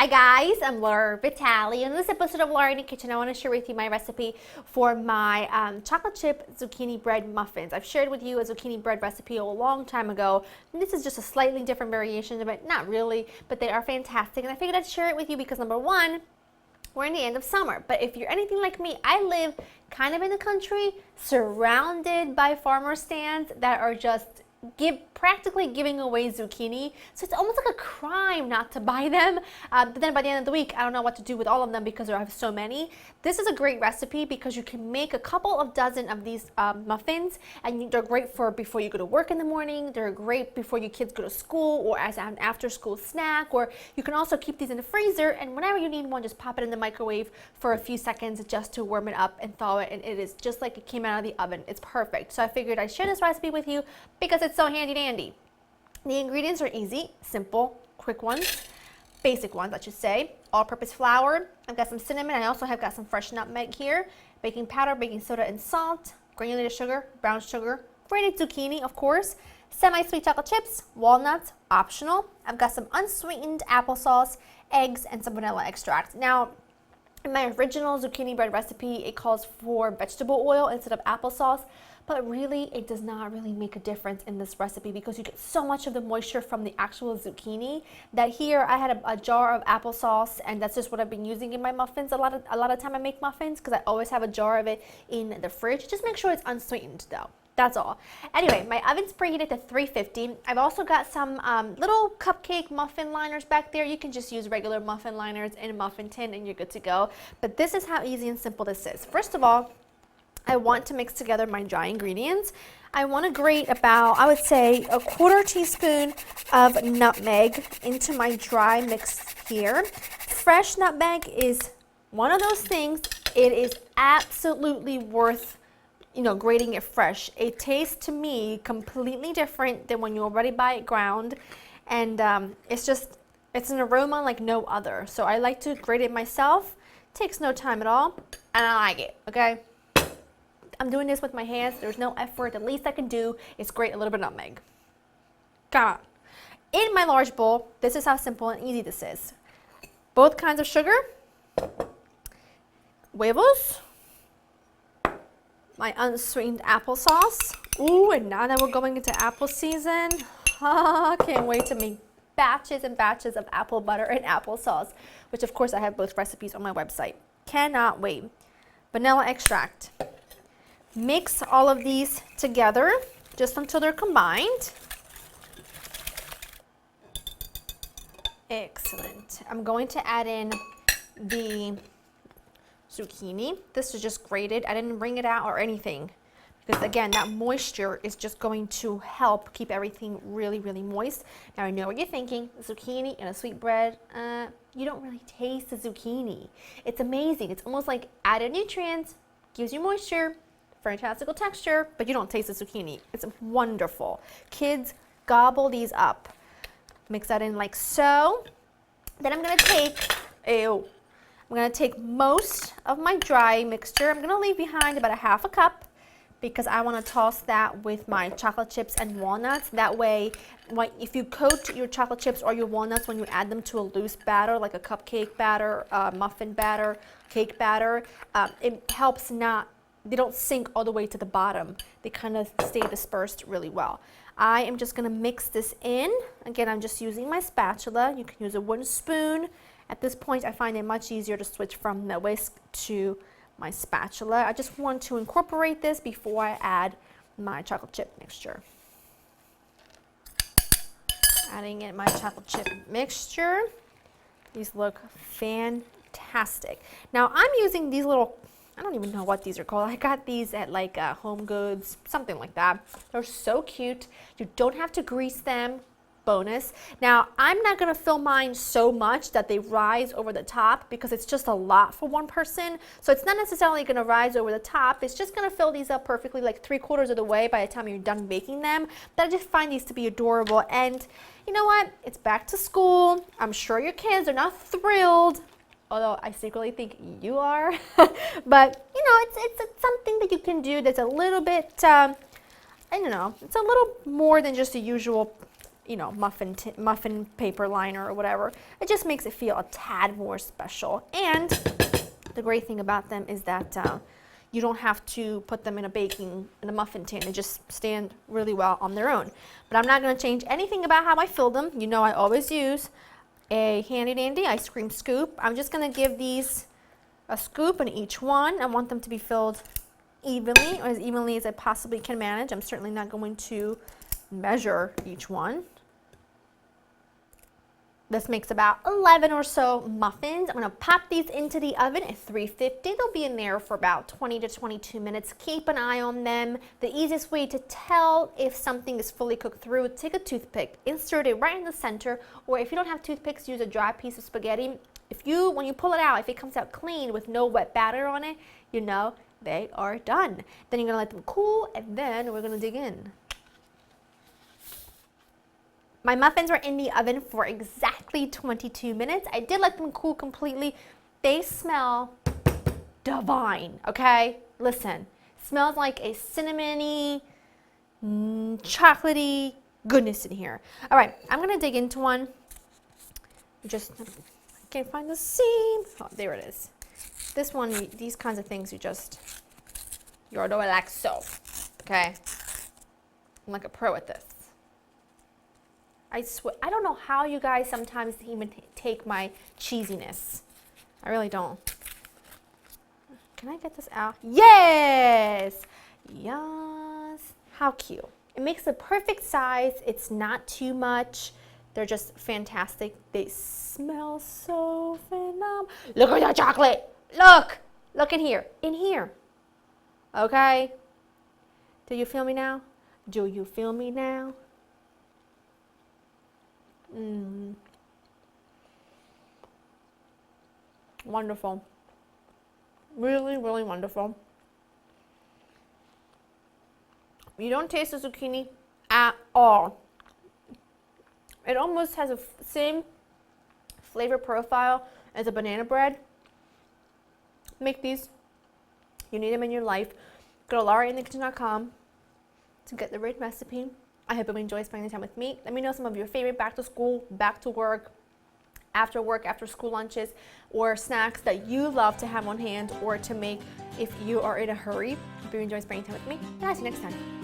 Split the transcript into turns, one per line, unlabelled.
guys, I'm Laura Vitale. In this episode of Laura in the Kitchen, I want to share with you my recipe for my chocolate chip zucchini bread muffins. I've shared with you a zucchini bread recipe a long time ago. And this is just a slightly different variation of it, not really, but they are fantastic. And I figured I'd share it with you because number one, we're in the end of summer, but if you're anything like me, I live kind of in the country, surrounded by farmer stands that are just practically giving away zucchini, so it's almost like a crime not to buy them. But then by the end of the week, I don't know what to do with all of them because I have so many. This is a great recipe because you can make a couple of dozen of these muffins, and they're great for before you go to work in the morning. They're great before your kids go to school or as an after-school snack, or you can also keep these in the freezer, and whenever you need one, just pop it in the microwave for a few seconds just to warm it up and thaw it, and it is just like it came out of the oven. It's perfect. So I figured I'd share this recipe with you because it's so handy dandy. The ingredients are easy, simple, quick ones, basic ones I should say. All-purpose flour, I've got some cinnamon, I also have got some fresh nutmeg here, baking powder, baking soda and salt, granulated sugar, brown sugar, grated zucchini of course, semi-sweet chocolate chips, walnuts, optional. I've got some unsweetened applesauce, eggs, and some vanilla extract. Now, in my original zucchini bread recipe, it calls for vegetable oil instead of applesauce, but really it does not really make a difference in this recipe because you get so much of the moisture from the actual zucchini that here I had a jar of applesauce, and that's just what I've been using in my muffins. A lot of time I make muffins because I always have a jar of it in the fridge. Just make sure it's unsweetened though. That's all. Anyway, my oven's preheated to 350. I've also got some little cupcake muffin liners back there. You can just use regular muffin liners in a muffin tin and you're good to go. But this is how easy and simple this is. First of all, I want to mix together my dry ingredients. I want to grate about, I would say, a quarter teaspoon of nutmeg into my dry mix here. Fresh nutmeg is one of those things, it is absolutely worth grating it fresh. It tastes to me completely different than when you already buy it ground, and it's an aroma like no other. So I like to grate it myself. Takes no time at all, and I like it, okay? I'm doing this with my hands. There's no effort. The least I can do is grate a little bit of nutmeg. Come on. In my large bowl, this is how simple and easy this is. Both kinds of sugar, huevos, my unsweetened applesauce. Ooh, and now that we're going into apple season, can't wait to make batches and batches of apple butter and applesauce, which of course I have both recipes on my website. Cannot wait. Vanilla extract. Mix all of these together just until they're combined. Excellent. I'm going to add in the zucchini. This is just grated. I didn't wring it out or anything because again, that moisture is just going to help keep everything really, really moist. Now I know what you're thinking, zucchini and a sweet bread, you don't really taste the zucchini. It's amazing. It's almost like added nutrients, gives you moisture, fantastical texture, but you don't taste the zucchini. It's wonderful. Kids gobble these up. Mix that in like so. Then I'm gonna take most of my dry mixture. I'm gonna leave behind about a half a cup because I wanna toss that with my chocolate chips and walnuts. That way, if you coat your chocolate chips or your walnuts when you add them to a loose batter, like a cupcake batter, muffin batter, cake batter, it helps they don't sink all the way to the bottom. They kind of stay dispersed really well. I am just gonna mix this in. Again, I'm just using my spatula. You can use a wooden spoon. At this point, I find it much easier to switch from the whisk to my spatula. I just want to incorporate this before I add my chocolate chip mixture. Adding in my chocolate chip mixture. These look fantastic. Now I'm using these little, I don't even know what these are called. I got these at like Home Goods, something like that. They're so cute. You don't have to grease them. Bonus. Now, I'm not going to fill mine so much that they rise over the top because it's just a lot for one person. So it's not necessarily going to rise over the top. It's just going to fill these up perfectly like 3/4 of the way by the time you're done baking them. But I just find these to be adorable. And you know what? It's back to school. I'm sure your kids are not thrilled, although I secretly think you are. But you know, it's something that you can do that's a little bit, I don't know, it's a little more than just the usual you know, muffin paper liner or whatever. It just makes it feel a tad more special. And the great thing about them is that you don't have to put them in a muffin tin. They just stand really well on their own. But I'm not going to change anything about how I fill them. You know I always use a handy dandy ice cream scoop. I'm just going to give these a scoop in each one. I want them to be filled evenly, or as evenly as I possibly can manage. I'm certainly not going to measure each one. This makes about 11 or so muffins. I'm going to pop these into the oven at 350. They'll be in there for about 20 to 22 minutes. Keep an eye on them. The easiest way to tell if something is fully cooked through, take a toothpick, insert it right in the center, or if you don't have toothpicks, use a dry piece of spaghetti. When you pull it out, if it comes out clean with no wet batter on it, you know they are done. Then you're going to let them cool, and then we're going to dig in. My muffins were in the oven for exactly 22 minutes. I did let them cool completely. They smell divine, okay? Listen, smells like a cinnamony, chocolatey goodness in here. All right, I'm gonna dig into one. I can't find the seam. Oh, there it is. This one, these kinds of things, you're doing like so, okay? I'm like a pro at this. I swear, I don't know how you guys sometimes even take my cheesiness. I really don't. Can I get this out? Yes! Yes! How cute. It makes the perfect size. It's not too much. They're just fantastic. They smell so phenomenal. Look at the chocolate! Look! Look in here. In here. Okay? Do you feel me now? Do you feel me now? Wonderful. Really, really wonderful. You don't taste the zucchini at all. It almost has the same flavor profile as a banana bread. Make these. You need them in your life. Go to laurainthekitchen.com to get the right recipe. I hope you enjoy spending time with me. Let me know some of your favorite back to school, back to work, after school lunches, or snacks that you love to have on hand or to make if you are in a hurry. Hope you enjoy spending time with me, and I'll see you next time.